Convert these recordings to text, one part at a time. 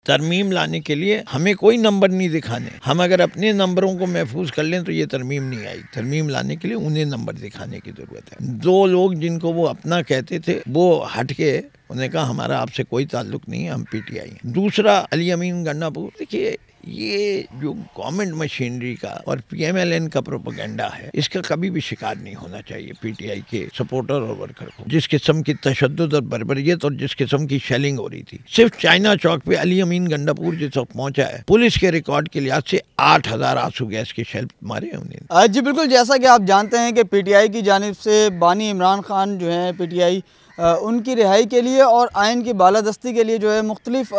तरमीम लाने के लिए हमें कोई नंबर नहीं दिखाने। हम अगर अपने नंबरों को महफूज कर लें तो ये तरमीम नहीं आएगी। तरमीम लाने के लिए उन्हें नंबर दिखाने की ज़रूरत है। दो लोग जिनको वो अपना कहते थे वो हट के उन्होंने कहा हमारा आपसे कोई ताल्लुक नहीं है, हम पीटीआई हैं। दूसरा अली अमीन गंडापुर, देखिए ये जो गवर्नमेंट मशीनरी का और पीएमएलएन का प्रोपेगेंडा है, इसका कभी भी शिकार नहीं होना चाहिए पीटीआई के सपोर्टर और वर्कर को। जिस किस्म की तशद्दुद और बर्बरियत और जिस किस्म की शेलिंग हो रही थी, सिर्फ चाइना चौक पे अली अमीन गंडापुर जिस वक्त पहुंचा है, पुलिस के रिकॉर्ड के लिहाज से 8000 आंसू गैस के शेल मारे हैं उन्हें। जी बिल्कुल, जैसा कि आप जानते हैं कि पीटीआई की जानिब से बानी इमरान खान जो है पीटीआई उनकी रिहाई के लिए और आइन की बालादस्ती के लिए जो है मुख्तलिफ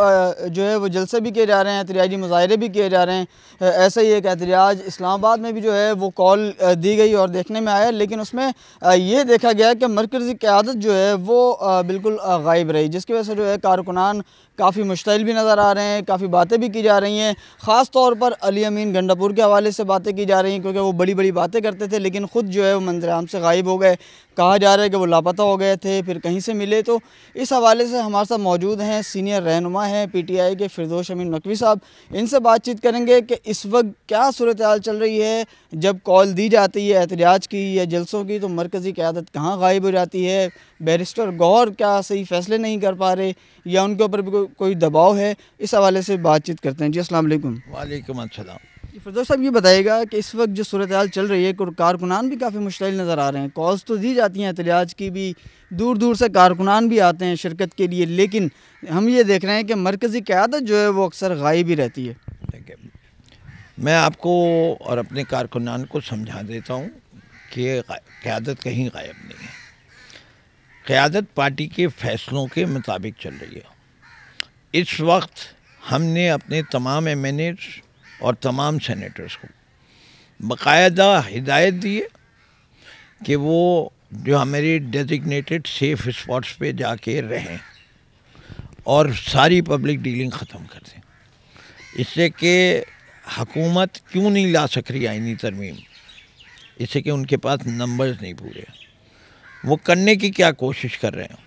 जो है वो जलसे भी किए जा रहे हैं, एहतजाजी मुजाहरे भी किए जा रहे हैं। ऐसा ही एक एहतजाज इस्लामाबाद में भी जो है वो कॉल दी गई और देखने में आया, लेकिन उसमें ये देखा गया कि मरकज़ी क़यादत जो है वो बिल्कुल गायब रही, जिसकी वजह से जो है कारकुनान काफ़ी मुश्तिल भी नज़र आ रहे हैं, काफ़ी बातें भी की जा रही हैं। ख़ास तौर पर अली अमीन गंडापुर के हवाले से बातें की जा रही हैं, क्योंकि वो बड़ी बड़ी बातें करते थे लेकिन ख़ुद जो है वो मंज़र-ए-आम से गायब हो गए। कहा जा रहा है कि वो लापता हो गए थे, फिर कहीं से मिले। तो इस हवाले से हमारे साथ मौजूद हैं सीनियर रहनुमा हैं पीटीआई के फिरदौस अमीन नकवी साहब। इनसे बातचीत करेंगे कि इस वक्त क्या सूरत हाल चल रही है। जब कॉल दी जाती है एहतजाज की या जलसों की तो मरकज़ी क़यादत कहाँ गायब हो जाती है, बैरिस्टर गौहर क्या सही फ़ैसले नहीं कर पा रहे या उनके ऊपर भी कोई दबाव है, इस हवाले से बातचीत करते हैं। जी अस्सलाम वालेकुम। वालेकुम अस्सलाम। फिरदौस साहब ये बताइएगा कि इस वक्त जो सूरत हाल चल रही है, कारकुनान भी काफ़ी मुश्तिल नज़र आ रहे हैं। कॉल्स तो दी जाती हैं एहतजाज की भी, दूर दूर से कारकुनान भी आते हैं शिरकत के लिए, लेकिन हम ये देख रहे हैं कि मरकज़ी क़यादत जो है वो अक्सर गायब ही रहती है। मैं आपको और अपने कारकुनान को समझा देता हूँ कि क़यादत कहीं गायब नहीं है। क़यादत पार्टी के फ़ैसलों के मुताबिक चल रही है। इस वक्त हमने अपने तमाम एमएनएज और तमाम सेनेटर्स को बाकायदा हिदायत दी है कि वो जो हमारे डेजिग्नेटेड सेफ स्पॉट्स पे जाके रहें और सारी पब्लिक डीलिंग ख़त्म कर दें। इससे कि हुकूमत क्यों नहीं ला सक रही आईनी तरमीम, इससे कि उनके पास नंबर्स नहीं पूरे। वो करने की क्या कोशिश कर रहे हैं,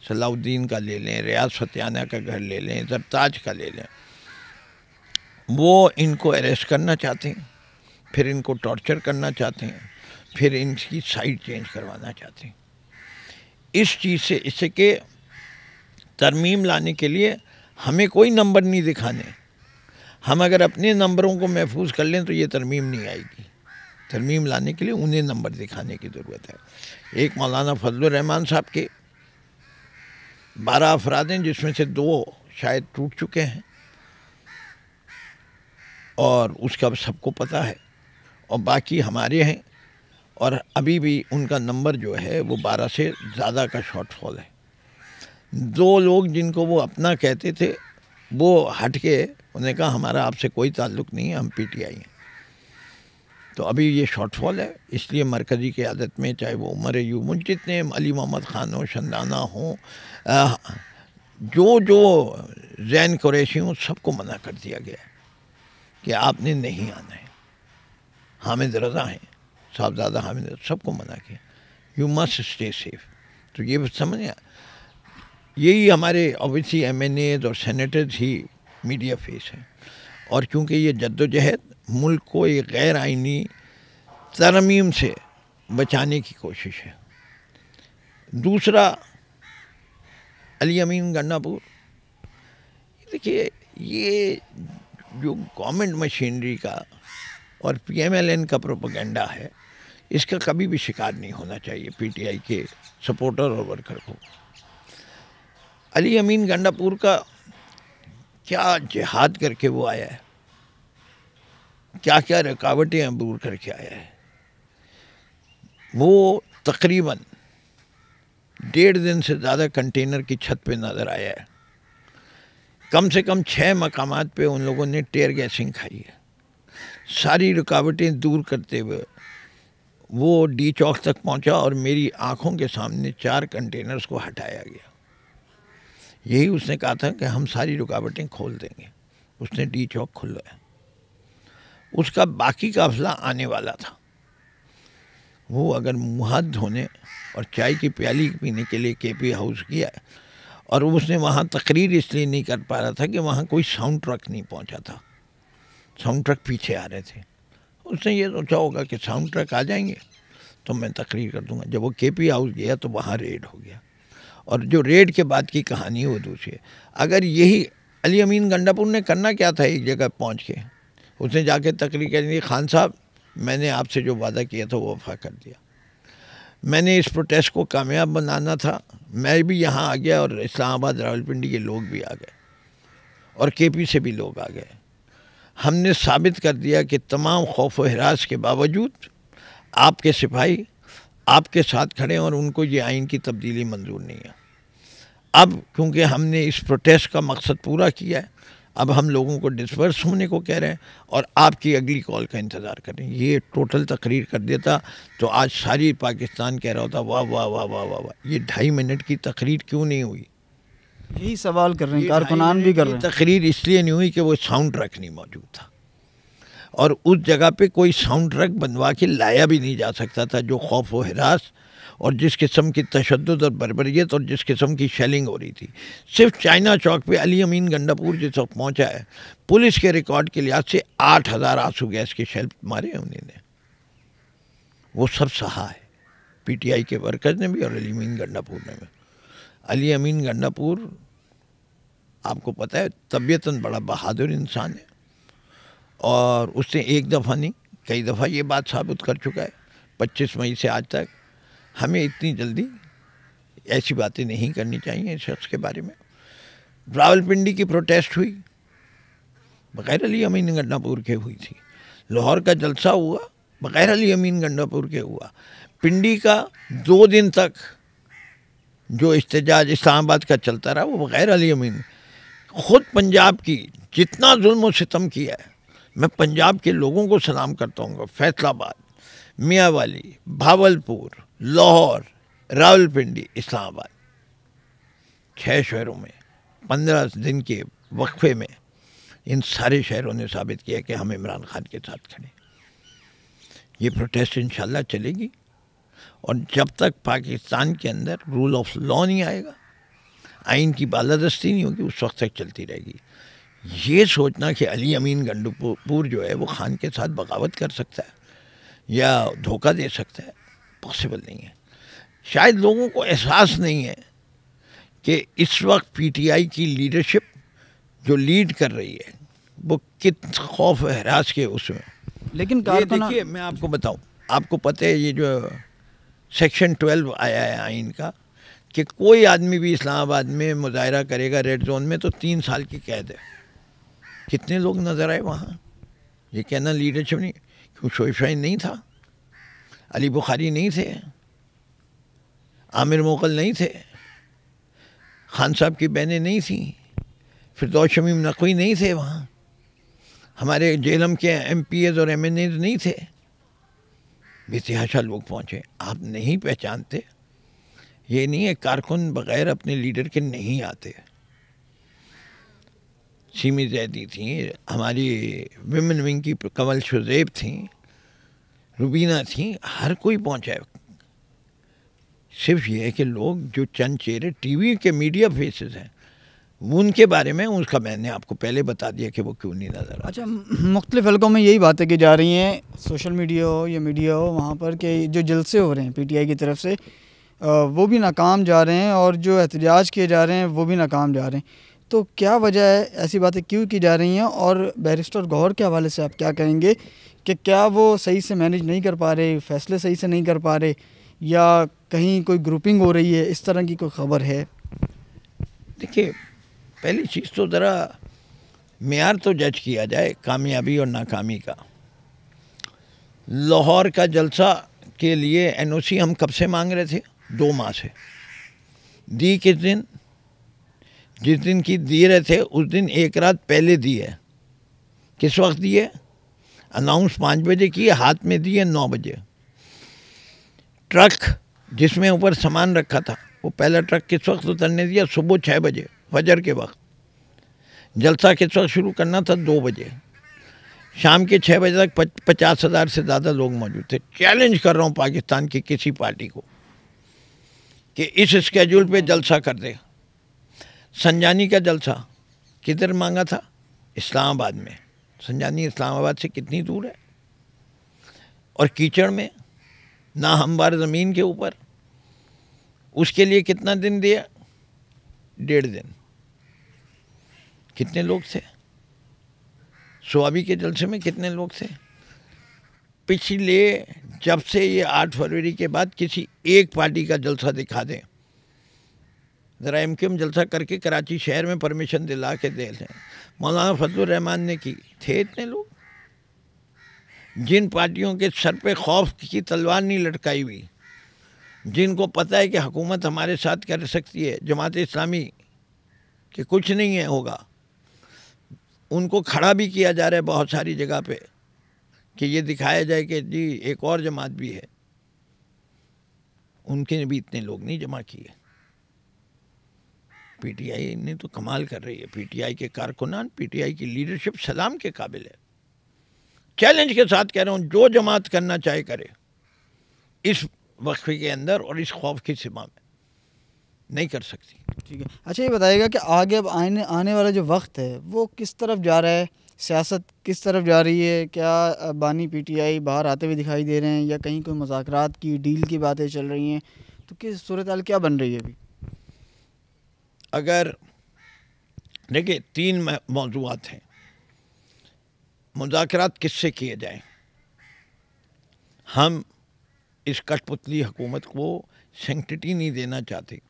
सलाउद्दीन का ले लें, रियाज फतियाना का घर ले लें, ज़रताज का ले लें, वो इनको अरेस्ट करना चाहते हैं, फिर इनको टॉर्चर करना चाहते हैं, फिर इनकी साइड चेंज करवाना चाहते हैं। इस चीज़ से इससे कि तरमीम लाने के लिए हमें कोई नंबर नहीं दिखाने। हम अगर अपने नंबरों को महफूज कर लें तो ये तरमीम नहीं आएगी। तरमीम लाने के लिए उन्हें नंबर दिखाने की ज़रूरत है। एक मौलाना फजलुर रहमान साहब के 12 अफराद हैं, जिसमें से 2 शायद टूट चुके हैं और उसका सबको पता है, और बाकी हमारे हैं, और अभी भी उनका नंबर जो है वो 12 से ज़्यादा का शॉर्टफॉल है। 2 लोग जिनको वो अपना कहते थे वो हट के उन्होंने कहा हमारा आपसे कोई ताल्लुक नहीं है, हम पीटीआई हैं। तो अभी ये शॉर्टफॉल है। इसलिए मरकज़ी क़यादत में चाहे वो उमर अय्यूब, जितने अली मोहम्मद ख़ान हो, शंदाना हो, जो ज़ैन कुरैशी हो, सबको मना कर दिया गया है कि आपने नहीं आना है। हामिद रज़ा हैं, साहबजादा हामिद, सबको मना किया, यू मस्ट स्टे सेफ। तो ये समझ, यही हमारे ऑब्वियसली एमएनएज और सेनेटर्स ही मीडिया फेस है। और क्योंकि ये जद्दोजहद मुल्क को एक गैर आइनी तरमीम से बचाने की कोशिश है। दूसरा अली अमीन गंडापुर, देखिए ये जो गवर्नमेंट मशीनरी का और पीएमएलएन का प्रोपेगेंडा है, इसका कभी भी शिकार नहीं होना चाहिए पीटीआई के सपोर्टर और वर्कर को। अली अमीन गंडापुर का क्या जिहाद करके वो आया है, क्या क्या रुकावटें दूर करके आया है। वो तकरीबन 1.5 दिन से ज़्यादा कंटेनर की छत पे नज़र आया है। कम से कम 6 मकामात पे उन लोगों ने टेयर गैसिंग खाई है। सारी रुकावटें दूर करते हुए वो डी चौक तक पहुंचा और मेरी आंखों के सामने 4 कंटेनर्स को हटाया गया। यही उसने कहा था कि हम सारी रुकावटें खोल देंगे। उसने डी चौक खुलवाया। उसका बाकी काफिला आने वाला था। वो अगर मुँह हाथ धोने और चाय की प्याली पीने के लिए केपी हाउस गया और उसने वहाँ तकरीर इसलिए नहीं कर पा रहा था कि वहाँ कोई साउंड ट्रक नहीं पहुँचा था, साउंड ट्रक पीछे आ रहे थे। उसने ये सोचा होगा कि साउंड ट्रक आ जाएंगे तो मैं तकरीर कर दूंगा। जब वो केपी हाउस गया तो वहाँ रेड हो गया, और जो रेड के बाद की कहानी है वो दूसरी है। अगर यही अली अमीन गंडापुर ने करना क्या था, एक जगह पहुँच के उसने जाके तकरीर कह दी, खान साहब मैंने आपसे जो वादा किया था वो वफा कर दिया, मैंने इस प्रोटेस्ट को कामयाब बनाना था, मैं भी यहाँ आ गया और इस्लामाबाद रावलपिंडी के लोग भी आ गए और केपी से भी लोग आ गए। हमने साबित कर दिया कि तमाम खौफ व हिरास के बावजूद आपके सिपाही आपके साथ खड़े हैं और उनको ये आइन की तब्दीली मंजूर नहीं है। अब क्योंकि हमने इस प्रोटेस्ट का मकसद पूरा किया है, अब हम लोगों को डिस्पर्स होने को कह रहे हैं और आपकी अगली कॉल का इंतज़ार कर रहे हैं। ये टोटल तकरीर कर देता तो आज सारी पाकिस्तान कह रहा होता वाह वाह वाह वाह वाह वाह, ये 2.5 मिनट की तकरीर क्यों नहीं हुई। यही सवाल कर रहे हैं, कारकुनान भी कर रहे हैं। तकरीर इसलिए नहीं हुई कि वो साउंड ट्रक नहीं मौजूद था, और उस जगह पे कोई साउंड ट्रक बनवा के लाया भी नहीं जा सकता था। जो खौफ व हिरास और जिस किस्म की तशद्दुद और बर्बरियत और जिस किस्म की शेलिंग हो रही थी, सिर्फ चाइना चौक पे अली अमीन गंडापुर जिस वक्त पहुँचा है, पुलिस के रिकॉर्ड के लिहाज से 8000 आंसू गैस के शेल मारे हैं उन्होंने, वो सब सहा है पीटीआई के वर्कर्स ने भी और अली अमीन गंडापुर ने भी। अली अमीन गंडापुर आपको पता है तबीयतन बड़ा बहादुर इंसान है, और उसने एक दफ़ा नहीं कई दफ़ा ये बात साबित कर चुका है 25 मई से आज तक। हमें इतनी जल्दी ऐसी बातें नहीं करनी चाहिए इस शख्स के बारे में। रावलपिंडी की प्रोटेस्ट हुई बग़ैर अली अमीन गंडापुर के हुई थी, लाहौर का जलसा हुआ बग़ैर अली अमीन गंडापुर के हुआ, पिंडी का 2 दिन तक जो इस्तेजाज इस्लामाबाद का चलता रहा वो बग़ैर अली अमीन। ख़ुद पंजाब की जितना जुल्म व सितम किया है, मैं पंजाब के लोगों को सलाम करता हूँ। फैसलाबाद, मियांवाली, भावलपुर, लाहौर, रावलपिंडी, इस्लामाबाद, 6 शहरों में 15 दिन के वक्फे में इन सारे शहरों ने साबित किया कि हम इमरान खान के साथ खड़े। ये प्रोटेस्ट इंशाल्लाह चलेगी, और जब तक पाकिस्तान के अंदर रूल ऑफ लॉ नहीं आएगा, आइन की बालादस्ती नहीं होगी, उस वक्त तक चलती रहेगी। ये सोचना कि अली अमीन गंडापुर जो है वो खान के साथ बगावत कर सकता है या धोखा दे सकता है, पॉसिबल नहीं है। शायद लोगों को एहसास नहीं है कि इस वक्त पीटीआई की लीडरशिप जो लीड कर रही है वो कित खौफ हरास के उसमें। लेकिन देखिए मैं आपको बताऊं, आपको पता है ये जो सेक्शन 12 आया है आइन का कि कोई आदमी भी इस्लामाबाद में मुजाहरा करेगा रेड जोन में तो 3 साल की कैद है। कितने लोग नज़र आए वहाँ? ये कहना लीडरशिप नहीं, क्यों शोएब शाहीन नहीं था, अली बुखारी नहीं थे, आमिर मोगल नहीं थे, खान साहब की बहनें नहीं थी, फिरदौस शमीम नकवी नहीं थे, वहाँ हमारे जेलम के MPs और MNAs नहीं थे, बेतहाशा लोग पहुँचे। आप नहीं पहचानते, ये नहीं है कारकुन बग़ैर अपने लीडर के नहीं आते। सीमी जैदी थी, हमारी विमेन विंग की कमल शुज़ैब थी, रुबीना थी, हर कोई पहुँचा है। सिर्फ ये है कि लोग जो चंद चेहरे टीवी के मीडिया फेसेस हैं उनके बारे में उसका मैंने आपको पहले बता दिया कि वो क्यों नहीं नज़र आ। अच्छा, मुख्तलिफ़ हलकों में यही बातें की जा रही हैं, सोशल मीडिया हो या मीडिया हो, वहाँ पर कि जो जलसे हो रहे हैं पीटीआई की तरफ से वो भी नाकाम जा रहे हैं और जो एहतजाज किए जा रहे हैं वो भी नाकाम जा रहे हैं। तो क्या वजह है, ऐसी बातें क्यों की जा रही हैं? और बैरिस्टर गौहर के हवाले से आप क्या कहेंगे कि क्या वो सही से मैनेज नहीं कर पा रहे, फैसले सही से नहीं कर पा रहे, या कहीं कोई ग्रुपिंग हो रही है, इस तरह की कोई ख़बर है? देखिए, पहली चीज़ तो ज़रा मेयार तो जज किया जाए कामयाबी और नाकामी का। लाहौर का जलसा के लिए NOC हम कब से मांग रहे थे? 2 माह से। दी किस दिन? जिस दिन की दे रहे थे उस दिन 1 रात पहले दी है। किस वक्त दी है? अनाउंस 5 बजे की है, हाथ में दी है 9 बजे। ट्रक जिसमें ऊपर सामान रखा था वो पहला ट्रक किस वक्त उतरने दिया? सुबह 6 बजे फजर के वक्त। जलसा किस वक्त शुरू करना था? 2 बजे। शाम के 6 बजे तक 50,000 से ज़्यादा लोग मौजूद थे। चैलेंज कर रहा हूँ पाकिस्तान की किसी पार्टी को कि इस स्केड्यूल पे जलसा कर दे। संजानी का जलसा किधर मांगा था? इस्लामाबाद में। संजानी इस्लामाबाद से कितनी दूर है? और कीचड़ में, ना हमवार ज़मीन के ऊपर। उसके लिए कितना दिन दिया? 1.5 दिन। कितने लोग थे? स्वाबी के जलसे में कितने लोग थे? पिछले जब से ये 8 फरवरी के बाद किसी एक पार्टी का जलसा दिखा दें, ज़रा एमक्यूएम जलसा करके कराची शहर में परमिशन दिला के दे लें। मौलाना फजलुर रहमान ने की, थे इतने लोग? जिन पार्टियों के सर पे खौफ की तलवार नहीं लटकाई हुई, जिनको पता है कि हुकूमत हमारे साथ कर सकती है, जमात इस्लामी कि कुछ नहीं है होगा, उनको खड़ा भी किया जा रहा है बहुत सारी जगह पे कि ये दिखाया जाए कि जी एक और जमात भी है। उनके भी इतने लोग नहीं जमा किए। पीटीआई ने तो कमाल कर रही है। पीटीआई के कारकुनान, पीटीआई की लीडरशिप सलाम के काबिल है। चैलेंज के साथ कह रहा हूँ, जो जमात करना चाहे करे इस वक्फे के अंदर और इस खौफ की सीमा में, नहीं कर सकती। ठीक है। अच्छा ये बताइएगा कि आगे अब आने वाला जो वक्त है वो किस तरफ जा रहा है? सियासत किस तरफ जा रही है? क्या बानी पीटीआई बाहर आते हुए दिखाई दे रहे हैं या कहीं कोई मुज़ाकरात की डील की बातें चल रही हैं? तो किस सूरत हाल क्या बन रही है अभी? अगर देखिए 3 मौज़ूआत हैं। मुज़ाकरात किससे किए जाएं? हम इस कठपुतली हुकूमत को सेंक्टिटी नहीं देना चाहते,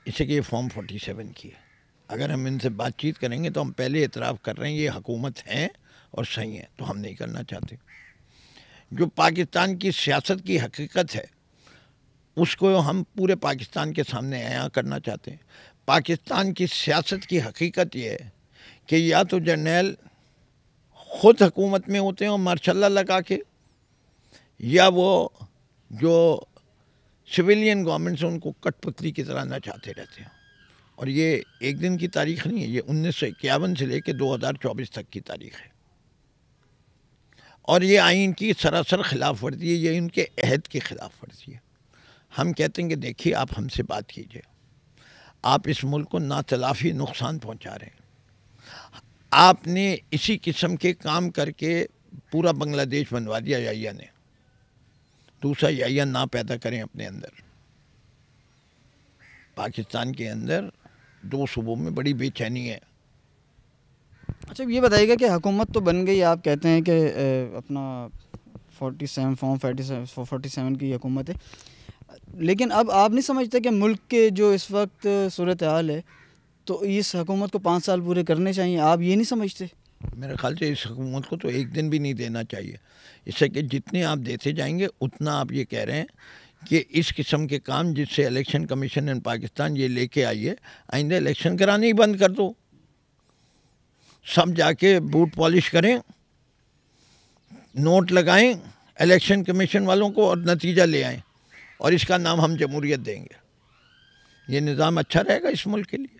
इसलिए फॉर्म 47 की है। अगर हम इनसे बातचीत करेंगे तो हम पहले इतराफ़ कर रहे हैं ये हुकूमत है और सही है, तो हम नहीं करना चाहते। जो पाकिस्तान की सियासत की हकीकत है उसको हम पूरे पाकिस्तान के सामने आया करना चाहते हैं। पाकिस्तान की सियासत की हकीकत ये है कि या तो जर्नैल ख़ुद हुकूमत में होते हैं और मार्शल्ला लगा के, या वो जो सिविलियन गवर्नमेंट से उनको कठपुतली की तरह नचाते रहते हैं। और ये एक दिन की तारीख नहीं है, ये 1951 से लेकर 2024 तक की तारीख है। और ये आइन की सरासर खिलाफ वर्जी है, ये इनके अहद की खिलाफ वर्जी है। हम कहते हैं कि देखिए आप हमसे बात कीजिए, आप इस मुल्क को नातलाफ़ी नुकसान पहुंचा रहे हैं। आपने इसी किस्म के काम करके पूरा बांग्लादेश बनवा दिया याहिया ने। दूसरा याहिया ना पैदा करें अपने अंदर। पाकिस्तान के अंदर 2 सूबों में बड़ी बेचैनी है। अच्छा ये बताइएगा कि हुकूमत तो बन गई, आप कहते हैं कि अपना 47 फॉर्म 47 की हुकूमत है, लेकिन अब आप नहीं समझते कि मुल्क के जो इस वक्त सूरत हाल है तो इस हुकूमत को 5 साल पूरे करने चाहिए? आप ये नहीं समझते? मेरे ख्याल से इस हुकूमत को तो एक दिन भी नहीं देना चाहिए। इससे कि जितने आप देते जाएंगे उतना आप ये कह रहे हैं कि इस किस्म के काम जिससे इलेक्शन कमीशन इन पाकिस्तान ये लेके आई है, आइंदा इलेक्शन कराने ही बंद कर दो। सब जाके बूट पॉलिश करें, नोट लगाएं इलेक्शन कमीशन वालों को और नतीजा ले आएं, और इसका नाम हम जमहूरियत देंगे। ये निज़ाम अच्छा रहेगा इस मुल्क के लिए?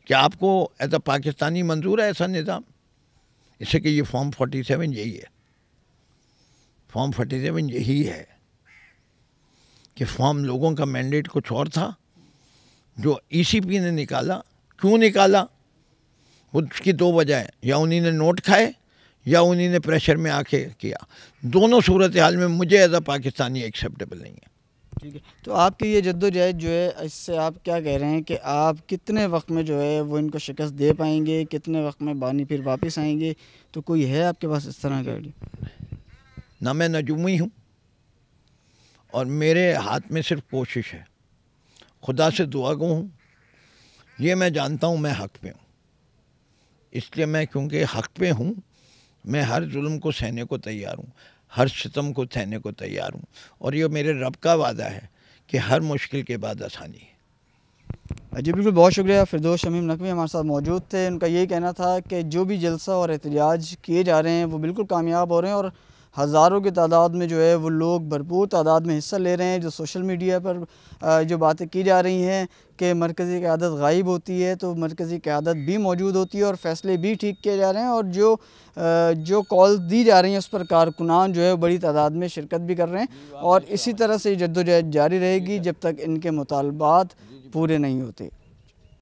क्या आपको एज अ पाकिस्तानी मंजूर है ऐसा निज़ाम? इससे कि ये फॉर्म 47 यही है। फॉर्म 47 यही है कि फॉर्म लोगों का मैंडेट कुछ और था जो ईसीपी ने निकाला। क्यों निकाला? उसकी 2 वजह है, या उन्हीं ने नोट खाए या उन्हीं ने प्रेशर में आके किया। दोनों सूरत हाल में मुझे एज अ पाकिस्तानी एक्सेप्टेबल नहीं है। ठीक है। तो आपकी ये जद्दोजहद जो है, इससे आप क्या कह रहे हैं कि आप कितने वक्त में जो है वो इनको शिकस्त दे पाएंगे? कितने वक्त में बानी फिर वापस आएंगे? तो कोई है आपके पास इस तरह का आइडिया? ना मैं नजूमी हूँ और मेरे हाथ में सिर्फ कोशिश है। खुदा से दुआ गो हूँ, ये मैं जानता हूँ मैं हक़ पे हूँ। इसलिए मैं क्योंकि हक़ पे हूँ, मैं हर जुल्म को सहने को तैयार हूँ, हर सितम को सहने को तैयार हूँ। और ये मेरे रब का वादा है कि हर मुश्किल के बाद आसानी है। जी बिल्कुल, बहुत शुक्रिया। फिरदौस शमीम नकवी हमारे साथ मौजूद थे। उनका यही कहना था कि जो भी जलसा और एहतजाज किए जा रहे हैं वो बिल्कुल कामयाब हो रहे हैं और हज़ारों की तादाद में जो है वो लोग भरपूर तादाद में हिस्सा ले रहे हैं। जो सोशल मीडिया पर जो बातें की जा रही हैं कि मरकज़ी क़यादत गायब होती है, तो मरकज़ी क़यादत भी मौजूद होती है और फ़ैसले भी ठीक किए जा रहे हैं, और जो कॉल दी जा रही हैं उस पर कारकुनान जो है बड़ी तादाद में शिरकत भी कर रहे हैं। और इसी तरह से जद्दोजहद जारी रहेगी जब तक इनके मुतालबात पूरे नहीं होते।